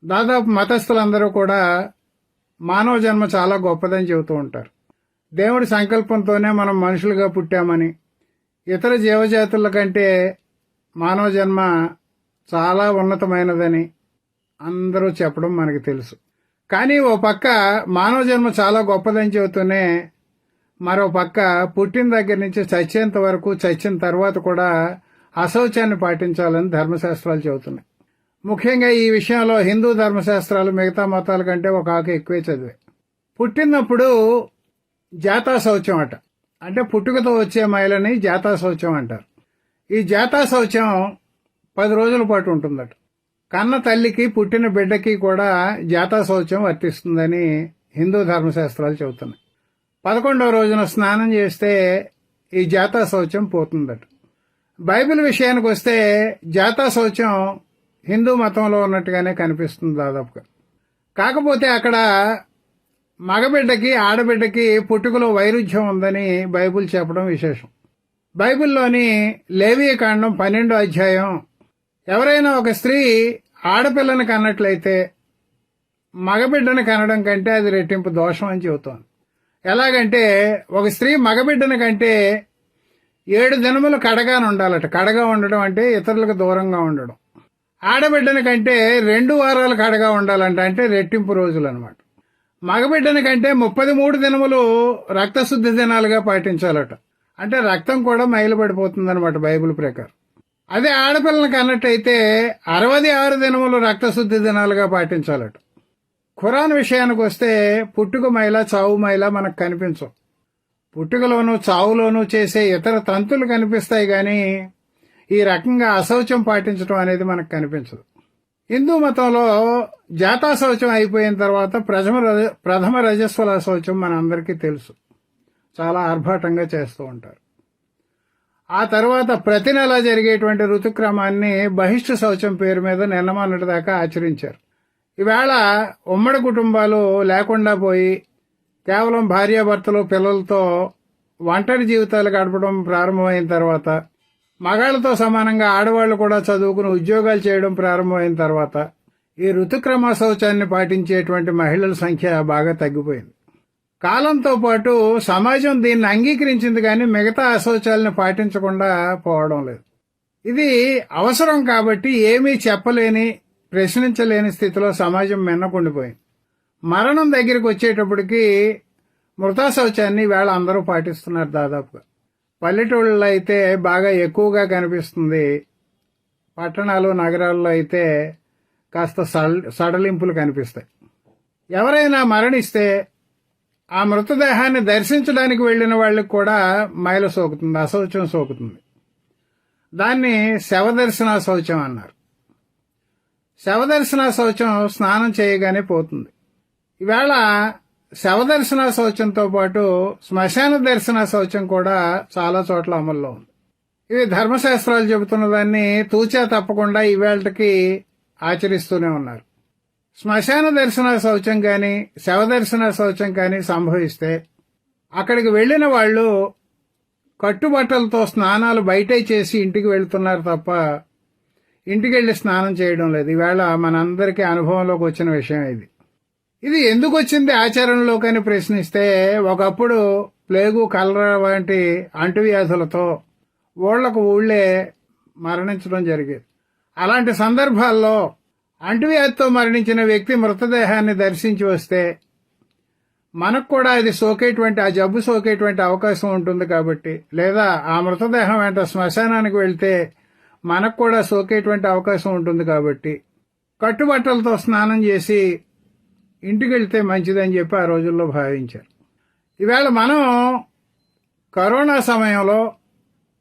దాదాపు మతస్థులందరూ కూడా మానవ జన్మ చాలా గొప్పదని చెబుతూ ఉంటారు. దేవుడి సంకల్పంతోనే మనం మనుషులుగా పుట్టామని, ఇతర జీవజాతుల కంటే మానవ జన్మ చాలా ఉన్నతమైనదని అందరూ చెప్పడం మనకు తెలుసు. కానీ ఓ పక్క మానవ జన్మ చాలా గొప్పదని చెబుతూనే మరో పక్క పుట్టిన దగ్గర నుంచి చచ్చేంత వరకు, చచ్చిన తర్వాత కూడా అశౌచాన్ని పాటించాలని ధర్మశాస్త్రాలు చెబుతున్నాయి. ముఖ్యంగా ఈ విషయంలో హిందూ ధర్మశాస్త్రాలు మిగతా మతాల కంటే ఒక ఆకు ఎక్కువే చదివాయి. పుట్టినప్పుడు జాతా శౌచం అట, అంటే పుట్టుకతో వచ్చే మైలని జాతా శౌచం అంటారు. ఈ జాతా శౌచం 10 రోజుల పాటు ఉంటుందట. కన్న తల్లికి పుట్టిన బిడ్డకి కూడా జాతా శౌచం వర్తిస్తుందని హిందూ ధర్మశాస్త్రాలు చెబుతున్నాయి. 11వ రోజున స్నానం చేస్తే ఈ జాతా శౌచం పోతుందట. బైబిల్ విషయానికి వస్తే జాతా శౌచం హిందూ మతంలో ఉన్నట్టుగానే కనిపిస్తుంది దాదాపుగా. కాకపోతే అక్కడ మగబిడ్డకి ఆడబిడ్డకి పుట్టుకలో వైరుధ్యం ఉందని బైబిల్ చెప్పడం విశేషం. బైబిల్లోని లేవీకాండం 12వ అధ్యాయం, ఎవరైనా ఒక స్త్రీ ఆడపిల్లని కన్నట్లయితే మగబిడ్డని కనడం కంటే అది రెట్టింపు దోషం అని చెబుతోంది. ఎలాగంటే ఒక స్త్రీ మగబిడ్డని కంటే 7 దినములు కడగానే ఉండాలట. కడగా ఉండడం అంటే ఇతరులకు దూరంగా ఉండడం. ఆడబిడ్డని కంటే 2 వారాలు కడగా ఉండాలంట, అంటే రెట్టింపు రోజులు అనమాట. మగబిడ్డని కంటే 33 దినములు రక్తశుద్ధి దినాలుగా పాటించాలట, అంటే రక్తం కూడా మైలుపడిపోతుందన్నమాట బైబిల్ ప్రకారం. అదే ఆడపిల్లని కన్నట్టయితే 66 దినములు రక్తశుద్ధి దినాలుగా పాటించాలట. ఖురాన్ విషయానికి వస్తే పుట్టుక మైల, చావు మైల మనకు కనిపించవు. పుట్టుకలోనూ చావులోనూ చేసే ఇతర తంతులు కనిపిస్తాయి గాని ఈ రకంగా అశౌచం పాటించడం అనేది మనకు కనిపించదు. హిందూ మతంలో జాతా శౌచం అయిపోయిన తర్వాత ప్రథమ రజస్వల శౌచం మనందరికీ తెలుసు. చాలా ఆర్భాటంగా చేస్తూ ఉంటారు. ఆ తర్వాత ప్రతి నెల జరిగేటువంటి ఋతుక్రమాన్ని బహిష్ట శౌచం పేరు మీద నిన్నమన్నటి దాకా ఆచరించారు. ఈవేళ ఉమ్మడి కుటుంబాలు లేకుండా పోయి కేవలం భార్యాభర్తలు పిల్లలతో ఒంటరి జీవితాలు గడపడం ప్రారంభమైన తర్వాత, మగాళ్లతో సమానంగా ఆడవాళ్లు కూడా చదువుకుని ఉద్యోగాలు చేయడం ప్రారంభమైన తర్వాత ఈ ఋతుక్రమ శౌచాన్ని పాటించేటువంటి మహిళల సంఖ్య బాగా తగ్గిపోయింది. కాలంతో పాటు సమాజం దీన్ని అంగీకరించింది కానీ మిగతా అశౌచాలను పాటించకుండా పోవడం లేదు. ఇది అవసరం కాబట్టి ఏమీ చెప్పలేని, ప్రశ్నించలేని స్థితిలో సమాజం మిన్నకుండిపోయింది. మరణం దగ్గరికి వచ్చేటప్పటికి మృతా శౌచాన్ని వేళ అందరూ పాటిస్తున్నారు దాదాపుగా. పల్లెటూళ్ళలో అయితే బాగా ఎక్కువగా కనిపిస్తుంది. పట్టణాలు, నగరాల్లో అయితే కాస్త సడలింపులు కనిపిస్తాయి. ఎవరైనా మరణిస్తే ఆ మృతదేహాన్ని దర్శించడానికి వెళ్లిన వాళ్ళకి కూడా మైల సోకుతుంది, అశౌచం సోకుతుంది. దాన్ని శవదర్శన శౌచం అన్నారు. శవదర్శన శౌచం స్నానం చేయగానే పోతుంది. ఈవేళ శవదర్శన శౌచంతో పాటు శ్మశాన దర్శన శౌచం కూడా చాలా చోట్ల అమల్లో ఉంది. ఇవి ధర్మశాస్త్రాలు చెబుతున్న దాన్ని తూచా తప్పకుండా ఈవేళకి ఆచరిస్తూనే ఉన్నారు. శ్మశాన దర్శన శౌచం కానీ శవదర్శన శౌచం కానీ సంభవిస్తే అక్కడికి వెళ్లిన వాళ్ళు కట్టుబట్టలతో స్నానాలు బయటే చేసి ఇంటికి వెళ్తున్నారు తప్ప ఇంటికెళ్లి స్నానం చేయడం లేదు. ఈవేళ మనందరికీ అనుభవంలోకి వచ్చిన విషయం ఇది. ఇది ఎందుకు వచ్చింది ఆచరణలోకని ప్రశ్నిస్తే, ఒకప్పుడు ప్లేగు, కలరా వంటి అంటువ్యాధులతో ఊళ్లకు ఊళ్లే మరణించడం జరిగేది. అలాంటి సందర్భాల్లో అంటువ్యాధితో మరణించిన వ్యక్తి మృతదేహాన్ని దర్శించి వస్తే మనకు కూడా అది సోకేటువంటి, ఆ జబ్బు సోకేటువంటి అవకాశం ఉంటుంది కాబట్టి, లేదా ఆ మృతదేహం వెంట శ్మశానానికి వెళ్తే మనకు కూడా సోకేటువంటి అవకాశం ఉంటుంది కాబట్టి కట్టుబట్టలతో స్నానం చేసి ఇంటికి వెళ్తే మంచిదని చెప్పి ఆ రోజుల్లో భావించారు. ఈవేళ మనం కరోనా సమయంలో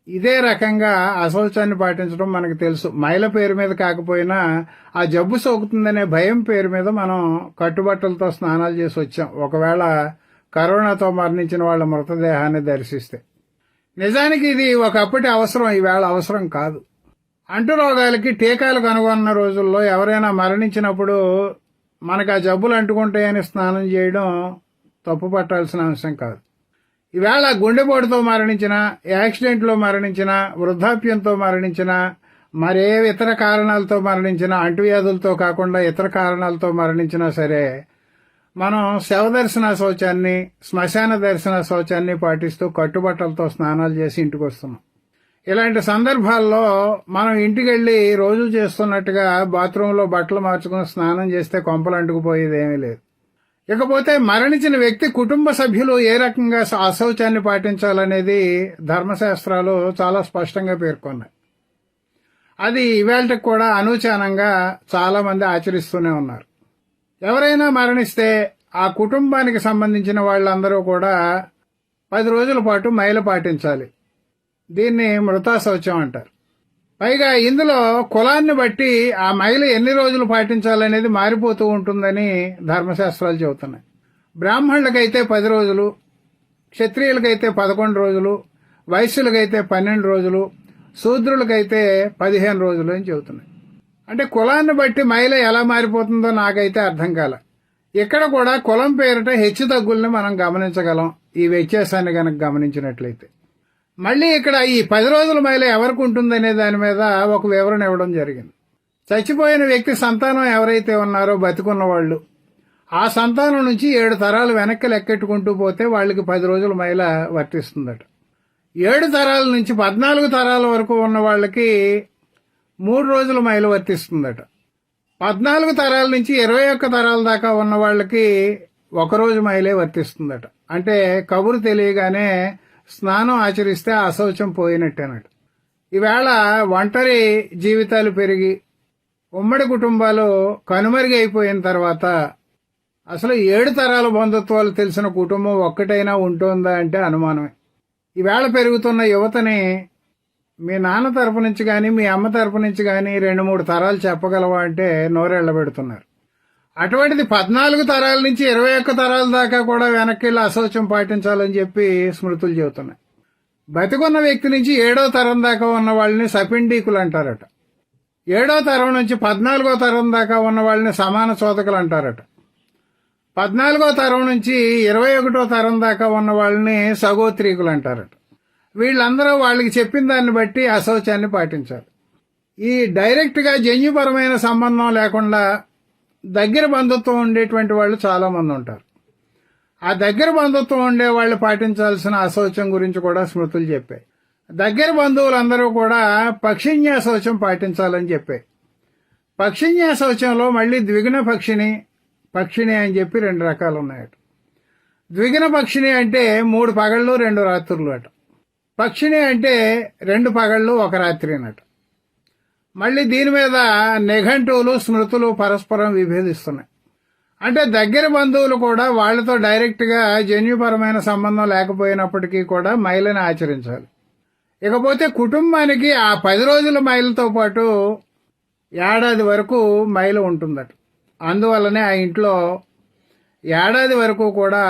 ఇదే రకంగా అశౌచాన్ని పాటించడం మనకు తెలుసు. మైల పేరు మీద కాకపోయినా ఆ జబ్బు సోకుతుందనే భయం పేరు మీద మనం కట్టుబట్టలతో స్నానాలు చేసి వచ్చాం, ఒకవేళ కరోనాతో మరణించిన వాళ్ళ మృతదేహాన్ని దర్శిస్తే. నిజానికి ఇది ఒకప్పటి అవసరం, ఈవేళ అవసరం కాదు. అంటురోగాలకి టీకాలు కనుగొన్న రోజుల్లో ఎవరైనా మరణించినప్పుడు మనకు ఆ జబ్బులు అంటుకుంటాయని స్నానం చేయడం తప్పు పట్టాల్సిన అంశం కాదు. ఈవేళ గుండెపోటుతో మరణించిన, యాక్సిడెంట్లో మరణించిన, వృద్ధాప్యంతో మరణించిన, మరే ఇతర కారణాలతో మరణించిన, అంటువ్యాధులతో కాకుండా ఇతర కారణాలతో మరణించినా సరే మనం శవ దర్శన శౌచాన్ని, శ్మశాన దర్శన శౌచాన్ని పాటిస్తూ కట్టుబట్టలతో స్నానాలు చేసి ఇంటికి వస్తున్నాం. ఇలాంటి సందర్భాల్లో మనం ఇంటికి వెళ్లి రోజు చేస్తున్నట్టుగా బాత్రూంలో బట్టలు మార్చుకుని స్నానం చేస్తే కొంపలు అంటుకుపోయేదేమీ లేదు. ఇకపోతే మరణించిన వ్యక్తి కుటుంబ సభ్యులు ఏ రకంగా అశౌచాన్ని పాటించాలనేది ధర్మశాస్త్రాలు చాలా స్పష్టంగా పేర్కొన్నాయి. అది ఇవాళకి కూడా అనూచానంగా చాలా మంది ఆచరిస్తూనే ఉన్నారు. ఎవరైనా మరణిస్తే ఆ కుటుంబానికి సంబంధించిన వాళ్ళందరూ కూడా 10 రోజుల పాటు మైల పాటించాలి. దీన్ని మృతా శౌచం అంటారు. పైగా ఇందులో కులాన్ని బట్టి ఆ మైలు ఎన్ని రోజులు పాటించాలనేది మారిపోతూ ఉంటుందని ధర్మశాస్త్రాలు చెబుతున్నాయి. బ్రాహ్మణులకైతే 10 రోజులు, క్షత్రియులకైతే 11 రోజులు, వైశ్యులకైతే 12 రోజులు, శూద్రులకైతే 15 రోజులు అని చెబుతున్నాయి. అంటే కులాన్ని బట్టి మైల ఎలా మారిపోతుందో నాకైతే అర్థం కాల. ఇక్కడ కూడా కులం పేరిట హెచ్చు తగ్గుల్ని మనం గమనించగలం ఈ వ్యత్యాసాన్ని గనక గమనించినట్లయితే. మళ్లీ ఇక్కడ ఈ 10 రోజుల మైల ఎవరికి ఉంటుందనే దాని మీద ఒక వివరణ ఇవ్వడం జరిగింది. చచ్చిపోయిన వ్యక్తి సంతానం ఎవరైతే ఉన్నారో బతికున్న వాళ్ళు, ఆ సంతానం నుంచి 7 తరాలు వెనక్కి లెక్కెట్టుకుంటూ పోతే వాళ్ళకి 10 రోజుల మైల వర్తిస్తుందట. 7 తరాల నుంచి 14 తరాల వరకు ఉన్న వాళ్ళకి 3 రోజుల మైలు వర్తిస్తుందట. 14 తరాల నుంచి 21 తరాల దాకా ఉన్న వాళ్ళకి 1 రోజు మైలే వర్తిస్తుందట. అంటే కబురు తెలియగానే స్నానం ఆచరిస్తే అశౌచం పోయినట్టేనట. ఈవేళ ఒంటరి జీవితాలు పెరిగి ఉమ్మడి కుటుంబాలు కనుమరుగు అయిపోయిన తర్వాత అసలు 7 తరాల బంధుత్వాలు తెలిసిన కుటుంబం ఒక్కటైనా ఉంటుందా అంటే అనుమానమే. ఈవేళ పెరుగుతున్న యువతని మీ నాన్న తరపు నుంచి కానీ మీ అమ్మ తరపు నుంచి కానీ 2-3 తరాలు చెప్పగలవా అంటే నోరెళ్లబెడుతున్నారు. అటువంటిది 14 తరాల నుంచి 21 తరాల దాకా కూడా వెనక్కి వెళ్ళి అశౌచం పాటించాలని చెప్పి స్మృతులు చెబుతున్నాయి. బతికున్న వ్యక్తి నుంచి 7వ తరం దాకా ఉన్న వాళ్ళని సపిండీకులు అంటారట. 7వ తరం నుంచి 14వ తరం దాకా ఉన్న వాళ్ళని సమాన చోదకులు అంటారట. 14వ తరం నుంచి 21వ తరం దాకా ఉన్న వాళ్ళని సగోత్రీకులు అంటారట. వీళ్ళందరూ వాళ్ళకి చెప్పిన దాన్ని బట్టి అశౌచాన్ని పాటించాలి. ఈ డైరెక్ట్ గా జన్యుపరమైన సంబంధం లేకుండా దగ్గర బంధుత్వం ఉండేటువంటి వాళ్ళు చాలా మంది ఉంటారు. ఆ దగ్గర బంధుత్వం ఉండే వాళ్ళు పాటించాల్సిన అశౌచం గురించి కూడా స్మృతులు చెప్పాయి. దగ్గర బంధువులందరూ కూడా పక్షిజ్ఞా శౌచం పాటించాలని చెప్పాయి. పక్షిజ్ఞా శౌచంలో మళ్లీ ద్విగుణ పక్షిణి అని చెప్పి 2 రకాలు ఉన్నాయట. ద్విగుణ పక్షిణి అంటే 3 పగళ్ళు 2 రాత్రులు అట. పక్షిణి అంటే 2 పగళ్ళు 1 రాత్రి అన్నట. మళ్లీ దీని మీద నిఘంటువులు స్మృతులు పరస్పరం విభేదిస్తున్నాయి. అంటే దగ్గర బంధువులు కూడా వాళ్లతో డైరెక్ట్ గా జన్యుపరమైన సంబంధం లేకపోయినప్పటికీ కూడా మైలని ఆచరించాలి. ఇకపోతే కుటుంబానికి ఆ 10 రోజుల మైలుతో పాటు ఏడాది వరకు మైలు ఉంటుందట. అందువల్లనే ఆ ఇంట్లో ఏడాది వరకు కూడా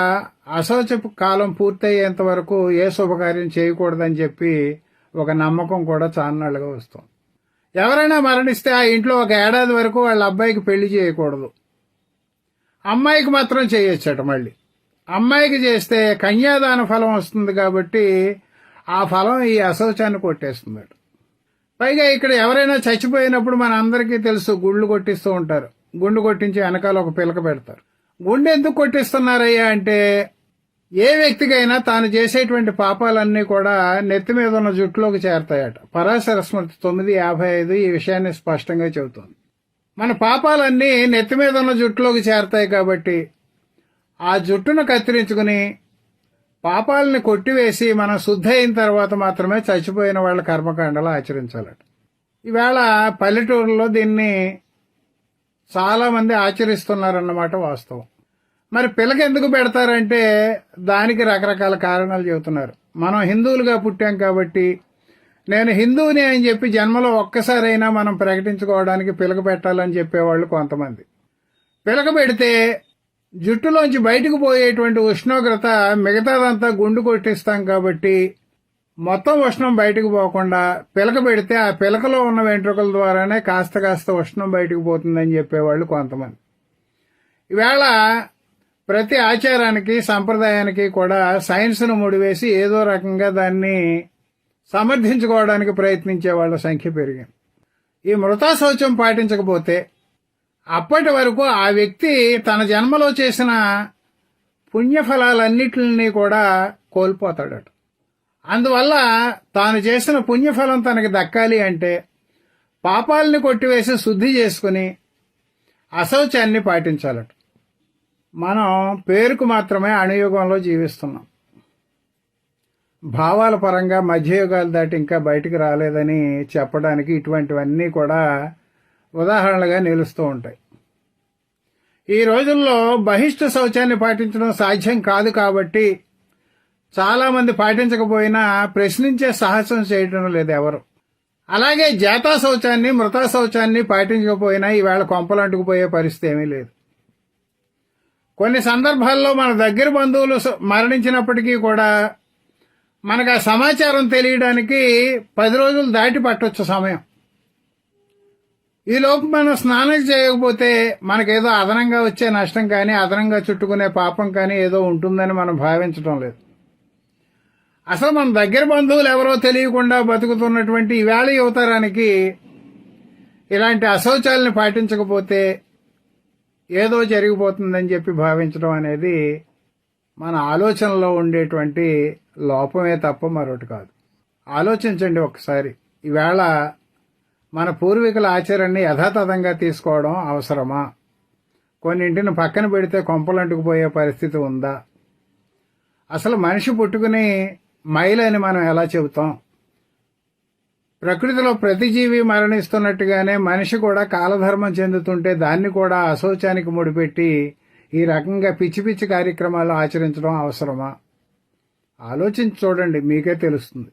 అశౌచపు కాలం పూర్తయ్యేంత వరకు ఏ శుభకార్యం చేయకూడదని చెప్పి ఒక నమ్మకం కూడా చాన్నాళ్లుగా వస్తుంది. ఎవరైనా మరణిస్తే ఆ ఇంట్లో 1 ఏడాది వరకు వాళ్ళ అబ్బాయికి పెళ్లి చేయకూడదు. అమ్మాయికి మాత్రం చేయొచ్చట. మళ్ళీ అమ్మాయికి చేస్తే కన్యాదాన ఫలం వస్తుంది కాబట్టి ఆ ఫలం ఈ అశౌచాన్ని కొట్టేస్తుందట. పైగా ఇక్కడ ఎవరైనా చచ్చిపోయినప్పుడు మన అందరికీ తెలుసు గుండు కొట్టిస్తూ ఉంటారు. గుండు కొట్టించి వెనకాల ఒక పిలక పెడతారు. గుండె ఎందుకు కొట్టిస్తున్నారయ్యా అంటే ఏ వ్యక్తికైనా తాను చేసేటువంటి పాపాలన్నీ కూడా నెత్తి మీద ఉన్న జుట్టులోకి చేరతాయట. పరాశర స్మృతి 9:55 ఈ విషయాన్ని స్పష్టంగా చెబుతోంది. మన పాపాలన్నీ నెత్తి మీద ఉన్న జుట్టులోకి చేరతాయి కాబట్టి ఆ జుట్టును కత్తిరించుకుని పాపాలని కొట్టివేసి మనం శుద్ధి అయిన తర్వాత మాత్రమే చచ్చిపోయిన వాళ్ళ కర్మకాండలు ఆచరించాలట. ఈవేళ పల్లెటూరులో దీన్ని చాలా మంది ఆచరిస్తున్నారన్నమాట వాస్తవం. మరి పిల్లకి ఎందుకు పెడతారంటే దానికి రకరకాల కారణాలు చెబుతున్నారు. మనం హిందువులుగా పుట్టాం కాబట్టి నేను హిందువుని అని చెప్పి జన్మలో ఒక్కసారైనా మనం ప్రకటించుకోవడానికి పిలక పెట్టాలని చెప్పేవాళ్ళు కొంతమంది. పిలక పెడితే జుట్టులోంచి బయటకు పోయేటువంటి ఉష్ణోగ్రత మిగతాదంతా గుండు కొట్టిస్తాం కాబట్టి మొత్తం ఉష్ణం బయటకు పోకుండా పిలక పెడితే ఆ పిలకలో ఉన్న వెంట్రుకల ద్వారానే కాస్త ఉష్ణం బయటకు పోతుందని చెప్పేవాళ్ళు కొంతమంది. ఈవేళ ప్రతి ఆచారానికి సంప్రదాయానికి కూడా సైన్స్ను ముడివేసి ఏదో రకంగా దాన్ని సమర్థించుకోవడానికి ప్రయత్నించే వాళ్ళ సంఖ్య పెరిగింది. ఈ మృతా శౌచం పాటించకపోతే అప్పటి వరకు ఆ వ్యక్తి తన జన్మలో చేసిన పుణ్యఫలాలన్నిటిని కూడా కోల్పోతాడట. అందువల్ల తాను చేసిన పుణ్యఫలం తనకి దక్కాలి అంటే పాపాలని కొట్టివేసి శుద్ధి చేసుకుని అశౌచాన్ని పాటించాలట. మనం పేరుకు మాత్రమే అణుయుగంలో జీవిస్తున్నాం. భావాల పరంగా మధ్యయుగాలు దాటి ఇంకా బయటికి రాలేదని చెప్పడానికి ఇటువంటివన్నీ కూడా ఉదాహరణలుగా నిలుస్తూ ఉంటాయి. ఈ రోజుల్లో బహిష్ట శౌచాన్ని పాటించడం సాధ్యం కాదు కాబట్టి చాలామంది పాటించకపోయినా ప్రశ్నించే సాహసం చేయడం లేదు ఎవరు. అలాగే జాతా శౌచాన్ని మృతా శౌచాన్ని పాటించకపోయినా ఈవేళ కొంపలంటుకుపోయే పరిస్థితి ఏమీ లేదు. కొన్ని సందర్భాల్లో మన దగ్గర బంధువులు మరణించినప్పటికీ కూడా మనకు ఆ సమాచారం తెలియడానికి 10 రోజులు దాటి పట్టొచ్చు సమయం. ఈలోపు మనం స్నానం చేయకపోతే మనకేదో అదనంగా వచ్చే నష్టం కానీ అదనంగా చుట్టుకునే పాపం కానీ ఏదో ఉంటుందని మనం భావించడం లేదు. అసలు మన దగ్గర బంధువులు ఎవరో తెలియకుండా బతుకుతున్నటువంటి ఈవేళ యువతరానికి ఇలాంటి అశౌచాలని పాటించకపోతే ఏదో జరిగిపోతుందని చెప్పి భావించడం అనేది మన ఆలోచనలో ఉండేటువంటి లోపమే తప్ప మరొకటి కాదు. ఆలోచించండి ఒకసారి. ఈవేళ మన పూర్వీకుల ఆచరణని యథాతథంగా తీసుకోవడం అవసరమా? కొన్నింటిని పక్కన పెడితే కొంపలంటుకుపోయే పరిస్థితి ఉందా? అసలు మనిషి పుట్టుకుని మైలని మనం ఎలా చెబుతాం? ప్రకృతిలో ప్రతి జీవి మరణిస్తున్నట్టుగానే మనిషి కూడా కాలధర్మం చెందుతుంటే దాన్ని కూడా అశౌచానికి ముడిపెట్టి ఈ రకంగా పిచ్చి పిచ్చి కార్యక్రమాలు ఆచరించడం అవసరమా? ఆలోచించి చూడండి, మీకే తెలుస్తుంది.